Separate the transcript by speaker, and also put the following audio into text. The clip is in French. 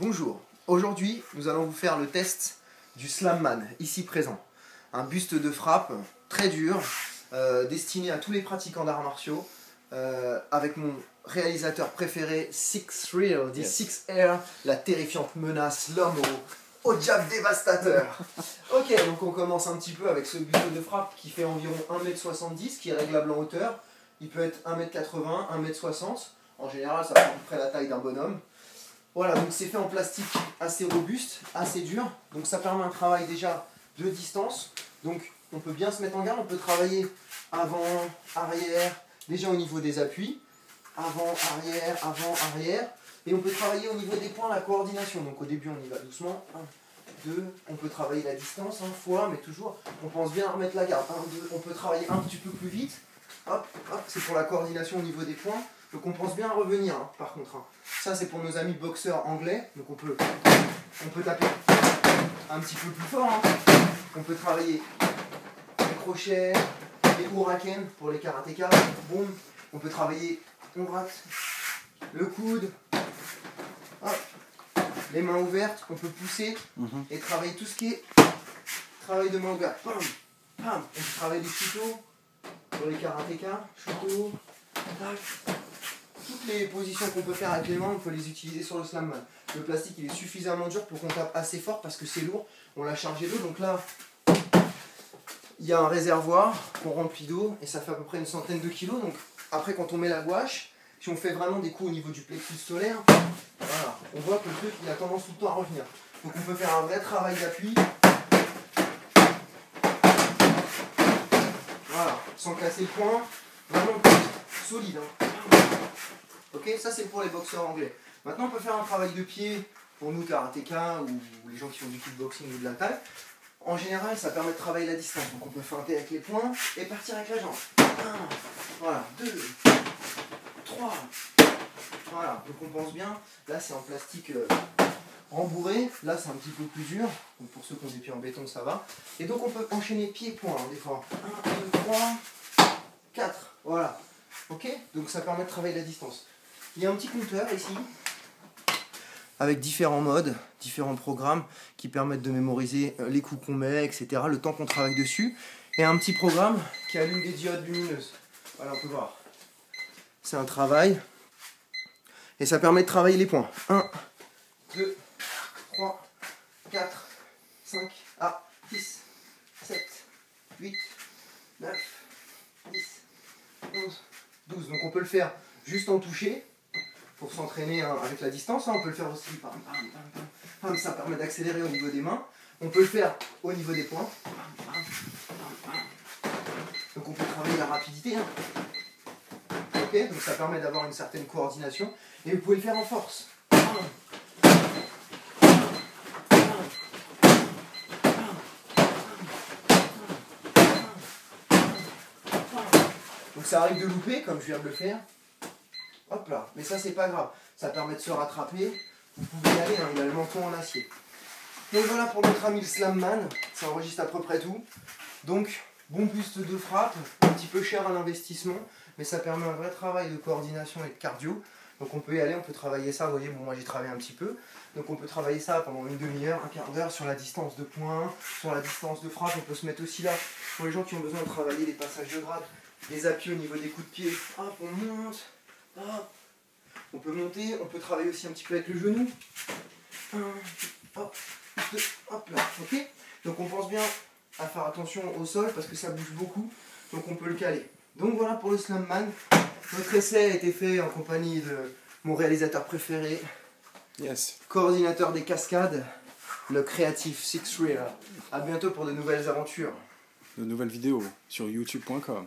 Speaker 1: Bonjour, aujourd'hui nous allons vous faire le test du Slamman, ici présent. Un buste de frappe très dur, destiné à tous les pratiquants d'arts martiaux, avec mon réalisateur préféré, Six Real, des Six Air, la terrifiante menace, l'homme au jab dévastateur. Ok, donc on commence un petit peu avec ce buste de frappe qui fait environ 1m70, qui est réglable en hauteur. Il peut être 1m80, 1m60. En général, ça prend à peu près la taille d'un bonhomme. Voilà, donc c'est fait en plastique assez robuste, assez dur. Donc ça permet un travail déjà de distance. Donc on peut bien se mettre en garde, on peut travailler avant, arrière, déjà au niveau des appuis. Avant, arrière. Et on peut travailler au niveau des points, la coordination. Donc au début on y va doucement. 1, 2, on peut travailler la distance, fois, mais toujours, on pense bien remettre la garde. 1, 2, on peut travailler un petit peu plus vite. Hop, hop, c'est pour la coordination au niveau des points. Donc on pense bien à revenir, hein, par contre. Hein. Ça c'est pour nos amis boxeurs anglais. Donc on peut taper un petit peu plus fort. Hein. On peut travailler les crochets, les huraken pour les karatékas. Boum. On peut travailler, on rate, le coude. Hop. Les mains ouvertes, on peut pousser et travailler tout ce qui est travail de main ouverte. Bam, bam. On peut travailler les tutos pour les karatékas. Chuto, tac. Toutes les positions qu'on peut faire avec les mains, on peut les utiliser sur le Slamman. Le plastique il est suffisamment dur pour qu'on tape assez fort parce que c'est lourd. On l'a chargé d'eau, donc là il y a un réservoir qu'on remplit d'eau et ça fait à peu près une centaine de kilos. Donc après quand on met la gouache, si on fait vraiment des coups au niveau du plexus solaire, voilà, on voit que le truc il a tendance tout le temps à revenir. Donc on peut faire un vrai travail d'appui. Voilà, sans casser le poing, vraiment solide. Hein. Ok, ça c'est pour les boxeurs anglais. Maintenant on peut faire un travail de pied pour nous karatékas ou les gens qui font du kickboxing ou de la taille. En général ça permet de travailler la distance. Donc on peut feinter avec les poings et partir avec la jambe. 1, voilà, 2, 3. Voilà, donc on pense bien. Là c'est en plastique rembourré. Là c'est un petit peu plus dur. Donc pour ceux qui ont des pieds en béton ça va. Et donc on peut enchaîner pieds et poings hein, des fois. 1, 2, 3, 4. Voilà. Ok, donc ça permet de travailler la distance. Il y a un petit compteur ici, avec différents modes, différents programmes qui permettent de mémoriser les coups qu'on met, etc., le temps qu'on travaille dessus. Et un petit programme qui allume des diodes lumineuses. Voilà, on peut voir. C'est un travail. Et ça permet de travailler les points. 1, 2, 3, 4, 5, 6, 7, 8, 9, 10, 11, 12. Donc on peut le faire juste en toucher pour s'entraîner hein, avec la distance. Hein. On peut le faire aussi. Bam, bam, bam, bam. Ça permet d'accélérer au niveau des mains. On peut le faire au niveau des poings. Bam, bam, bam, bam. Donc on peut travailler la rapidité. Hein. Ok, donc ça permet d'avoir une certaine coordination. Et vous pouvez le faire en force. Donc ça arrive de louper, comme je viens de le faire. Hop là, mais ça c'est pas grave. Ça permet de se rattraper. Vous pouvez y aller, hein, il a le menton en acier. Donc voilà pour notre ami le Slamman. Ça enregistre à peu près tout. Donc, bon buste de frappe, un petit peu cher à l'investissement, mais ça permet un vrai travail de coordination et de cardio. Donc on peut y aller, on peut travailler ça, vous voyez, bon moi j'ai travaillé un petit peu. Donc on peut travailler ça pendant une demi-heure, un quart d'heure sur la distance de poing, sur la distance de frappe. On peut se mettre aussi là, pour les gens qui ont besoin de travailler les passages de grade, les appuis au niveau des coups de pied. Hop, on monte, hop. On peut monter, on peut travailler aussi un petit peu avec le genou. 1, hop, 2, hop là, ok. Donc on pense bien à faire attention au sol parce que ça bouge beaucoup, donc on peut le caler. Donc voilà pour le Slamman. Notre essai a été fait en compagnie de mon réalisateur préféré, coordinateur des cascades, le créatif Six Real. A bientôt pour de nouvelles aventures.
Speaker 2: De nouvelles vidéos sur youtube.com.